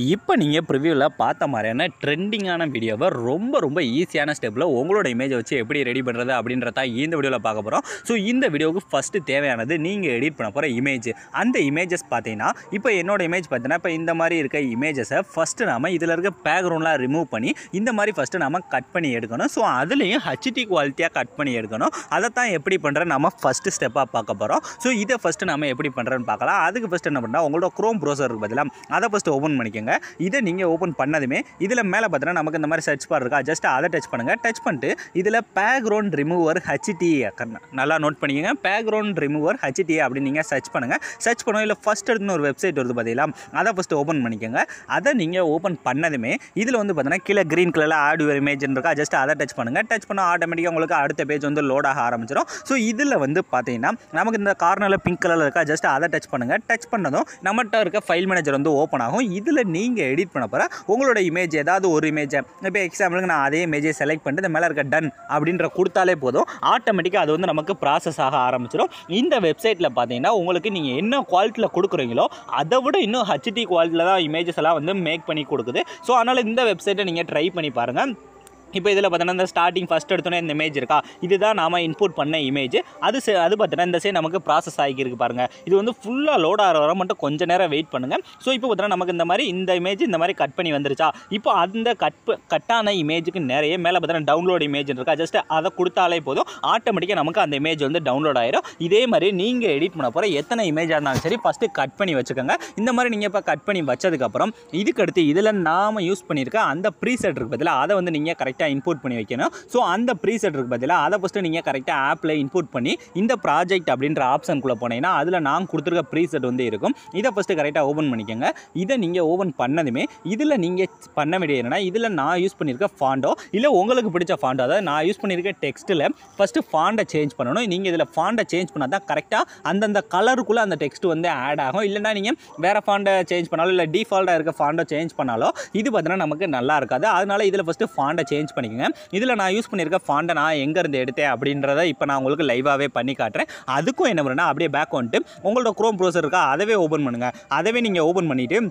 இப்போ நீங்கள் ப்ரிவியூவில் பார்த்த மாதிரியான ட்ரெண்டிங்கான வீடியோவை ரொம்ப ஈஸியான ஸ்டெப்பில் உங்களோட இமேஜை வச்சு எப்படி ரெடி பண்ணுறது அப்படின்றத இந்த வீடியோவில் பார்க்க போகிறோம். ஸோ இந்த வீடியோவுக்கு ஃபஸ்ட்டு தேவையானது நீங்கள் எடிட் பண்ண போகிற இமேஜ். அந்த இமேஜஸ் பார்த்தீங்கன்னா இப்போ என்னோட இமேஜ் பார்த்தீங்கன்னா இப்போ இந்த மாதிரி இருக்க இமேஜஸை ஃபஸ்ட்டு நாம் இதில் இருக்க பேக்ரவுண்ட்லாம் ரிமூவ் பண்ணி இந்த மாதிரி ஃபஸ்ட்டு நம்ம கட் பண்ணி எடுக்கணும். ஸோ அதுலேயும் ஹெச்டி குவாலிட்டியாக கட் பண்ணி எடுக்கணும். அதை தான் எப்படி பண்ணுற நம்ம ஃபஸ்ட்டு ஸ்டெப்பாக பார்க்க போகிறோம். ஸோ இதை ஃபஸ்ட்டு நம்ம எப்படி பண்ணுறேன்னு பார்க்கலாம். அதுக்கு ஃபஸ்ட்டு என்ன பண்ணால் உங்களோட க்ரோம் ப்ரௌசருக்கு பதிலாக அதை ஃபஸ்ட்டு ஓப்பன் பண்ணிக்கோங்க. இதை நீங்கள் ஓப்பன் பண்ணதுமே இதில் மேலே பார்த்தீங்கன்னா நமக்கு இந்த மாதிரி சர்ச் பார் இருக்கா, ஜஸ்ட் அதை டச் பண்ணுங்கள். டச் பண்ணிட்டு இதில் பேக்ரவுண்ட் ரிமூவர் ஹெச்டி நல்லா நோட் பண்ணிக்கோங்க. பேக்ரவுண்ட் ரிமூவர் ஹெச்டி அப்படின்னு நீங்கள் சர்ச் பண்ணுங்கள். சர்ச் பண்ணுவோம் இல்லை ஃபஸ்ட் எடுத்துன்னு ஒரு வெப்சைட் வருது பார்த்தீங்களா, அதை ஃபஸ்ட்டு ஓப்பன் பண்ணிக்கோங்க. அதை நீங்கள் ஓப்பன் பண்ணதுமே இதில் வந்து பார்த்தீங்கன்னா கீழே க்ரீன் கலரில் ஆட் யுவர் இமேஜ் இருக்கா, ஜஸ்ட் அதை டச் பண்ணுங்கள். டச் பண்ணால் ஆட்டோமேட்டிக்காக உங்களுக்கு அடுத்த பேஜ் வந்து லோட் ஆக ஆரம்பிச்சிடும். ஸோ இதில் வந்து பார்த்தீங்கன்னா நமக்கு இந்த கார்னரில் பிங்க் கலரில் இருக்கா, ஜஸ்ட் அதை டச் பண்ணுங்கள். டச் பண்ணதும் நம்மகிட்ட இருக்க ஃபைல் மேனேஜர் வந்து ஓப்பன் ஆகும். இதில் நீங்கள் எடிட் பண்ண போகிற உங்களோட இமேஜ் ஏதாவது ஒரு இமேஜை இப்போ எக்ஸாம்பிளுக்கு நான் அதே இமேஜை செலக்ட் பண்ணிட்டு இந்த மேலே இருக்க டன் அப்படின்ற கொடுத்தாலே போதும், ஆட்டோமேட்டிக்காக அது வந்து நமக்கு ப்ராசஸ் ஆக ஆரம்பிச்சிடும். இந்த வெப்சைட்டில் பார்த்தீங்கன்னா உங்களுக்கு நீங்கள் என்ன குவாலிட்டியில் கொடுக்குறீங்களோ அதை விட இன்னும் ஹெச்டி குவாலிட்டியில் தான் இமேஜஸ் எல்லாம் வந்து மேக் பண்ணி கொடுக்குது. ஸோ அதனால் இந்த வெப்சைட்டை நீங்கள் ட்ரை பண்ணி பாருங்கள். இப்போ இதில் பார்த்தீங்கன்னா இந்த ஸ்டார்டிங் ஃபஸ்ட் எடுத்தோன்னே இந்த இமேஜ் இருக்கா, இதுதான் நாம் இன்புட் பண்ண இமேஜ். அது பார்த்தீங்கன்னா இந்த சைடு நமக்கு ப்ராசஸ் ஆகியிருக்கு பாருங்கள். இது வந்து ஃபுல்லாக லோட் ஆகிற வர மட்டும் கொஞ்சம் நேரம் வெயிட் பண்ணுங்கள். ஸோ இப்போ பார்த்தீங்கன்னா நமக்கு இந்த மாதிரி இந்த இமேஜ் இந்த மாதிரி கட் பண்ணி வந்துருச்சா. இப்போ அந்த கட்டான இமேஜுக்கு நிறைய மேலே பார்த்தீங்கன்னா டவுன்லோட் இமேஜ் இருக்கா, ஜஸ்ட் அதை கொடுத்தாலே போதும், ஆட்டோமேட்டிக்காக நமக்கு அந்த இமேஜ் வந்து டவுன்லோட் ஆயிரும். இதே மாதிரி நீங்கள் எடிட் பண்ண போகிற எத்தனை இமேஜாக இருந்தாலும் சரி ஃபஸ்ட்டு கட் பண்ணி வச்சுக்கோங்க. இந்த மாதிரி நீங்கள் இப்போ கட் பண்ணி வச்சதுக்கப்புறம் இதுக்கு அடுத்து இதில் நாம் யூஸ் பண்ணியிருக்க அந்த ப்ரீசெட் இருக்கு பதிலாக அதை வந்து நீங்கள் கரெக்டாக இன்புட் பண்ணி வைக்கணும். ஸோ அந்த ப்ரீசெட் இருக்கு பதிலாக அதை ஃபஸ்ட்டு நீங்கள் கரெக்டாக ஆப்பில் இன்புட் பண்ணி இந்த ப்ராஜெக்ட் அப்படின்ற ஆப்ஷனுக்குள்ளே போனீங்கன்னா அதில் நான் கொடுத்துருக்க ப்ரீசெட் வந்து இருக்கும். இதை ஃபஸ்ட்டு கரெக்டாக ஓப்பன் பண்ணிக்கோங்க. இதை நீங்கள் ஓப்பன் பண்ணதுமே இதில் நீங்கள் பண்ண வேண்டியது என்னென்னா, இதில் நான் யூஸ் பண்ணியிருக்க ஃபாண்டோ இல்லை உங்களுக்கு பிடிச்ச ஃபாண்டோ, அதாவது நான் யூஸ் பண்ணியிருக்க டெக்ஸ்ட்டில் ஃபஸ்ட்டு ஃபாண்டை சேஞ்ச் பண்ணணும். நீங்கள் இதில் ஃபாண்டை சேஞ்ச் பண்ணால் தான் கரெக்டாக அந்தந்த கலருக்குள்ளே அந்த டெக்ஸ்ட் வந்து ஆட் ஆகும். இல்லைனா நீங்கள் வேறு ஃபாண்டை சேஞ்ச் பண்ணாலும் இல்லை டிஃபால்ட்டாக இருக்க ஃபாண்டை சேஞ்ச் பண்ணாலோ இது பார்த்தீங்கன்னா நமக்கு நல்லா இருக்காது. அதனால் இதில் ஃபஸ்ட்டு ஃபாண்டை சேஞ்ச் பண்ணிக்கோங்க. இதில் நான் யூஸ் பண்ணியிருக்க ஃபாண்டை நான் எங்கேருந்து எடுத்தேன் அப்படின்றத இப்போ நான் உங்களுக்கு லைவாகவே பண்ணி காட்டுறேன். அதுக்கும் என்ன பண்ணுறேன்னா அப்படியே பேக் வந்துட்டு உங்களோட க்ரோம் ப்ரௌசர் இருக்கா, அதவே ஓப்பன் பண்ணுங்கள். அதவே நீங்கள் ஓப்பன் பண்ணிவிட்டு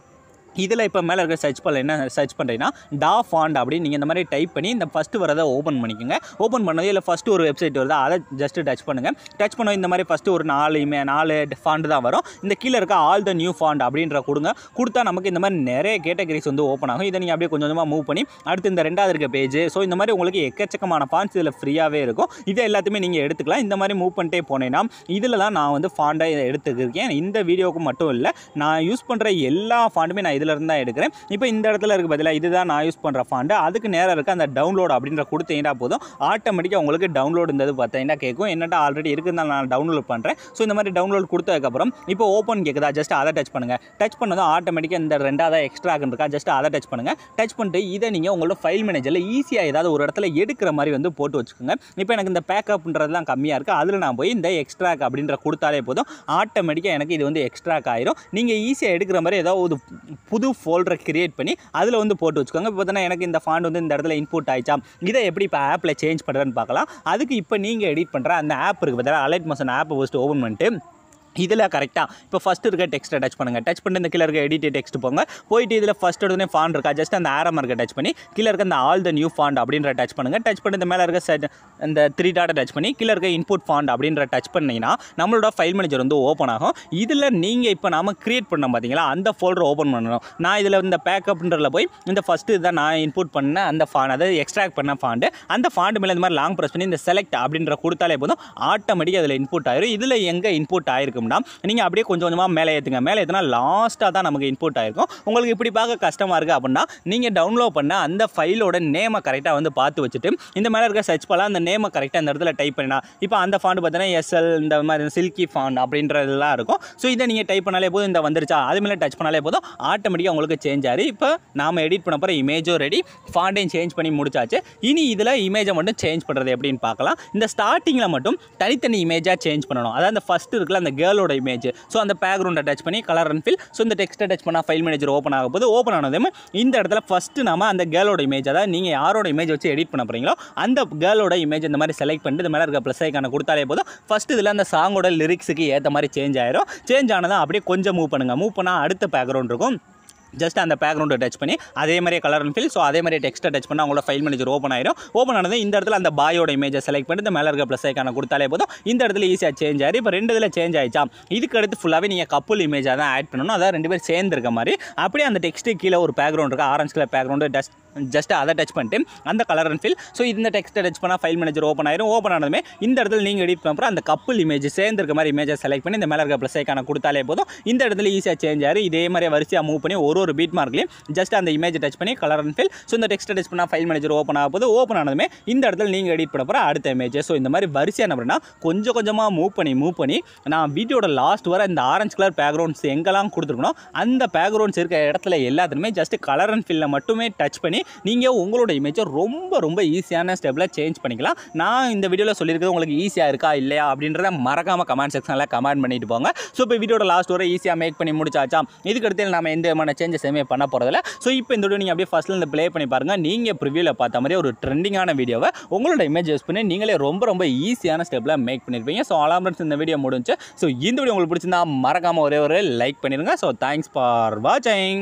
இதில் இப்போ மேலே இருக்க சர்ச் பண்ணல என்ன சர்ச் பண்ணுறீங்கன்னா டா ஃபாண்ட் அப்படின்னு நீங்கள் இந்த மாதிரி டைப் பண்ணி இந்த ஃபஸ்ட்டு வரதை ஓப்பன் பண்ணிக்கோங்க. ஓப்பன் பண்ணது இல்லை ஃபஸ்ட்டு ஒரு வெப்சைட் வருதா, அதை ஜஸ்ட்டு டச் பண்ணுங்கள். டச் பண்ண இந்த மாதிரி ஃபஸ்ட்டு ஒரு 4 ஃபாண்ட் தான் வரும். இந்த கீழே இருக்க ஆல் த நியூ ஃபாண்ட் அப்படின்ற கொடுத்தா நமக்கு இந்த மாதிரி நிறைய கேட்டகரிஸ் வந்து ஓப்பன் ஆகும். இதை நீங்கள் அப்படியே கொஞ்சம் கொஞ்சமாக மூவ் பண்ணி அடுத்து இந்த ரெண்டாவது இருக்க பேஜ். ஸோ இந்த மாதிரி உங்களுக்கு எக்கச்சக்கமான ஃபாண்ட்ஸ் இதில் ஃப்ரீயாகவே இருக்கும். இதை எல்லாத்தையுமே நீங்கள் எடுத்துக்கலாம். இந்த மாதிரி மூவ் பண்ணிட்டே போனேன்னா இதில் தான் நான் வந்து ஃபாண்டை எடுத்துக்கிருக்கேன். இந்த வீடியோவுக்கு மட்டும் இல்லை, நான் யூஸ் பண்ணுற எல்லா ஃபாண்டுமே நான் இதில் இருந்தால் எடுக்கிறேன். இப்போ இந்த இடத்துல இருக்க பதிலாக இதுதான் நான் யூஸ் பண்ணுற ஃபாண்டு. அதுக்கு நேரம் இருக்க அந்த டவுன்லோட் அப்படின்ற கொடுத்தீங்கன்னா போதும், ஆட்டோமேட்டிக்காக உங்களுக்கு டவுன்லோட் இருந்தது பார்த்தீங்கன்னா கேட்கும். என்னட்டா ஆல்ரெடி இருக்குதுனால நான் டவுன்லோட் பண்ணுறேன். ஸோ இந்த மாதிரி டவுன்லோட் கொடுத்ததுக்கப்புறம் இப்போ ஓப்பன் கேட்குதா, ஜஸ்ட் அதை டச் பண்ணுங்கள். டச் பண்ணதும் ஆட்டோமேட்டிக்காக இந்த ரெண்டாவது எக்ஸ்ட்ரா இருக்கா, ஜஸ்ட் அதை டச் பண்ணுங்கள். டச் பண்ணிட்டு இதை நீங்கள் உங்களோட ஃபைல் மேனேஜரில் ஈஸியாக ஏதாவது ஒரு இடத்துல எடுக்கிற மாதிரி வந்து போட்டு வச்சுக்கோங்க. இப்போ எனக்கு இந்த பேக்கப்ன்றதுலாம் கம்மியாக இருக்குது, அதில் நான் போய் இந்த எக்ஸ்ட்ராக் அப்படின்ற கொடுத்தாலே போதும், ஆட்டோமேட்டிக்காக எனக்கு இது வந்து எக்ஸ்ட்ராக் ஆயிரும். நீங்கள் ஈஸியாக எடுக்கிற மாதிரி ஏதாவது ஒரு புது ஃபோல்டரை கிரியேட் பண்ணி அதில் வந்து போட்டு வச்சுக்கோங்க. இப்போ பார்த்தீங்கன்னா எனக்கு இந்த ஃபாண்ட் வந்து இந்த இடத்துல இன்புட் ஆயிடுச்சா, இதை எப்படி இப்போ ஆப்பில் சேஞ்ச் பண்ணுறதுன்னு பார்க்கலாம். அதுக்கு இப்போ நீங்கள் எடிட் பண்ணுற அந்த ஆப் இருக்குது பார்த்தீங்கன்னா, அலைட் மோஷன் ஆப்பை ஃபஸ்ட்டு ஓப்பன் பண்ணிட்டு இதில் கரெக்டாக இப்போ ஃபஸ்ட்டு இருக்க டெக்ஸ்ட்டை டச் பண்ணுங்கள். டச் பண்ணிட்டு இந்த கீழே இருக்க எடிட் டெக்ஸ்ட் போங்க. போயிட்டு இதில் ஃபஸ்ட் எடுத்தோடனே ஃபாண்ட் இருக்கா, ஜஸ்ட் அந்த ஆரோ மார்க்கை டச் பண்ணி கீழே இருக்க அந்த ஆல் த நியூ ஃபாண்ட் அப்படின்ற டச் பண்ணுங்கள். டச் பண்ணி இந்த மேலே இருக்க இந்த 3 டாட்டை டச் பண்ணி கீழே இருக்க இன்புட் ஃபாண்ட் அப்படின்ற டச் பண்ணிங்கன்னா நம்மளோட ஃபைல் மேனேஜர் வந்து ஓப்பன் ஆகும். இதில் நீங்கள் இப்போ நாம் கிரியேட் பண்ணோம் பார்த்தீங்களா, அந்த ஃபோல்டர் ஓப்பன் பண்ணணும். நான் இதில் இந்த பேக்கப்ன்றதில் போய் இந்த ஃபஸ்ட்டு இதான் நான் இன்புட் பண்ண அந்த ஃபாண்ட், அதாவது எக்ஸ்ட்ராக்ட் பண்ண ஃபாண்டு, அந்த ஃபாண்டு மேலே இந்த மாதிரி லாங் ப்ரெஸ் பண்ணி இந்த செலக்ட் அப்படின்ற கொடுத்தாலே போதும், ஆட்டோமேட்டிக்காக அதில் இன்புட் ஆயிரும். இதில் எங்கே இன்புட் ஆயிருக்கும் நீங்கள் அப்படியே கொஞ்சம் கொஞ்சமாக மேலே ஏற்றுங்க. மேலே ஏற்றினா லாஸ்ட்டாக தான் நமக்கு இன்புட் ஆயிருக்கும். உங்களுக்கு இப்படி பார்க்க கஷ்டமாக இருக்குது அப்படின்னா நீங்கள் டவுன்லோட் பண்ண அந்த ஃபைலோட நேமை கரெக்டாக வந்து பார்த்து வச்சுட்டு இந்த மேலே இருக்க சர்ச் பண்ணலாம், அந்த நேமை கரெக்டாக இந்த இடத்துல டைப் பண்ணினா இப்போ அந்த ஃபாண்ட் பார்த்தீங்கன்னா எஸ்எல் இந்த மாதிரி சில்கி ஃபாண்ட் அப்படின்றதெல்லாம் இருக்கும். ஸோ இதை நீங்கள் டைப் பண்ணாலே போதும், இந்த வந்துருச்சா, அது மேலே டச் பண்ணாலே போதும், ஆட்டோமேட்டிக்காக உங்களுக்கு சேஞ்ச் ஆகி இப்போ நாம் எடிட் பண்ண போகிற இமேஜும் ரெடி, ஃபாண்டையும் சேஞ்ச் பண்ணி முடிச்சாச்சு. இனி இதில் இமேஜை மட்டும் சேஞ்ச் பண்ணுறது எப்படின்னு பார்க்கலாம். இந்த ஸ்டார்டிங்கில் மட்டும் தனித்தனி இமேஜாக சேஞ்ச் பண்ணணும். அதாவது அந்த ஃபஸ்ட்டு இருக்குல்ல அந்த கேர்ளோட இமேஜ், ஸோ அந்த பேக்ரவுண்டை டச் பண்ணி கலர் அண்ட் ஃபில், ஸோ இந்த டெக்ஸ்ட்டை டச் பண்ணால் ஃபைல் மேனேஜர் ஓப்பன் ஆக போது, ஓப்பன் ஆனதுமே இந்த இடத்துல ஃபஸ்ட்டு நம்ம அந்த கேர்ளோட இமேஜ், அதாவது நீங்கள் யாரோட இமேஜ் வச்சு எடிட் பண்ண போகிறீங்களோ அந்த கேர்ளோட இமேஜ் இந்த மாதிரி செலக்ட் பண்ணிட்டு இந்த மேலே இருக்க ப்ளஸ் ஐக்கான கொடுத்தாலே போதும், ஃபஸ்ட்டு இதில் அந்த சாங்கோட லிரிக்ஸுக்கு ஏற்ற மாதிரி சேஞ்ச் ஆயிரும். சேஞ்ச் ஆனதான் அப்படியே கொஞ்சம் மூவ் பண்ணுங்கள். மூவ் பண்ணால் அடுத்த பேக்ரவுண்ட் இருக்கும். ஜஸ்ட் அந்த பேக்ரவுண்டை டச் பண்ணி அதே மாதிரியே கலர் அண்ட் ஃபில். ஸோ அதே மாதிரி டெக்ஸ்ட்டை டச் பண்ணால் உங்களோட ஃபைல் மேனேஜர் ஓப்பன் ஆயிடும். ஓப்பன் ஆனது இந்த இடத்துல அந்த பாயோட இமேஜை செலக்ட் பண்ணி இந்த மேலே இருக்க ப்ளஸ் ஐக்கான கொடுத்தாலே போதும். இந்த இடத்துல ஈஸியாக சேஞ்ச் ஆயிடும். இப்போ 2 இதில் சேஞ்ச் ஆயிடுச்சா, இதுக்கு அடுத்து ஃபுல்லாகவே நீங்கள் கப்புள் இமேஜாக தான் ஆட் பண்ணணும். அதாவது 2 பேர் சேர்ந்துருக்க மாதிரி. அப்படியே அந்த டெக்ஸ்ட்டு கீழே ஒரு பேக்ரவுண்ட் இருக்குது, ஆரஞ்சு கலர் பேக்ரவுண்டு. ஜஸ்ட் அதை டச் பண்ணிட்டு அந்த கலர் அண்ட் ஃபில். ஸோ இந்த டெக்ஸ்ட்டை டச் பண்ணால் ஃபைல் மேனேஜர் ஓப்பன் ஆயிடும். ஓப்பன் ஆனதுமே இந்த இடத்துல நீங்கள் எடிட் பண்ணுற அந்த கப்புள் இமேஜ் சேர்ந்துருக்க மாதிரி இமேஜை செலக்ட் பண்ணி இந்த மேலே இருக்க ப்ளஸ் ஐக்கான கொடுத்தாலே போதும். இந்த இடத்துல ஈஸியாக சேஞ்ச் ஆயிடும். இதே மாதிரி வரிசையாக மூவ் பண்ணி ஒரு பீட் மார்க்லையும் ஜஸ்ட் அந்த இமேஜ் டச் பண்ணி கலர் அண்ட் ஃபில். ஸோ இந்த டெக்ஸ்ட்டை டச் பண்ணால் ஃபைல் மேனேஜர் ஓப்பன் ஆக போது. ஓப்பன் ஆனதுமே இந்த இடத்துல நீங்கள் எடிட் பண்ண போகிற அடுத்த இமேஜ். ஸோ இந்த மாதிரி வரிசையாக என்ன பண்ணால் கொஞ்சம் கொஞ்சமாக மூவ் பண்ணி நான் வீடியோட லாஸ்ட் வர இந்த ஆரஞ்சு கலர் பேக்ரவுண்ட்ஸ் எங்கெல்லாம் கொடுத்துருக்கணும் அந்த பேக்ரவுண்ட்ஸ் இருக்க இடத்துல எல்லாத்துலையுமே ஜஸ்ட் கலர் அண்ட் ஃபில்ல மட்டுமே டச் பண்ணி நீங்கள் உங்களோட இமேஜை ரொம்ப ஈஸியான ஸ்டெப்பில் சேஞ்ச் பண்ணிக்கலாம். நான் இந்த வீடியோவில் சொல்லியிருக்கிறது உங்களுக்கு ஈஸியாக இருக்கா இல்லையா அப்படின்றத மறக்காமல் கமெண்ட் செக்ஷனில் கமெண்ட் பண்ணிட்டு போங்க. ஸோ இப்போ வீடியோட லாஸ்ட் வரை ஈஸியாக மேக் பண்ணி முடிச்சாச்சா, இதுக்கு அடுத்து நம்ம எந்த விதமான சேஞ்சஸ் எதுவுமே பண்ண போகிறதில்ல. ஸோ இப்போ இந்த வீடியோ நீங்கள் அப்படியே ஃபஸ்ட்டில் ப்ளே பண்ணி பாருங்கள். நீங்கள் ப்ரிவியூவில் பார்த்த மாதிரி ஒரு ட்ரெண்டிங்கான வீடியோவை உங்களோட இமேஜ் யூஸ் பண்ணி நீங்களே ரொம்ப ஈஸியான ஸ்டெப்பில் மேக் பண்ணியிருப்பீங்க. ஸோ ஆல்மோஸ்ட் இந்த வீடியோ முடிஞ்சு. ஸோ இந்த வீடியோ உங்களுக்கு பிடிச்சிருந்தா மறக்காமல் ஒரே ஒரு லைக் பண்ணிடுங்க. ஸோ தேங்க்ஸ் ஃபார் வாட்சிங்.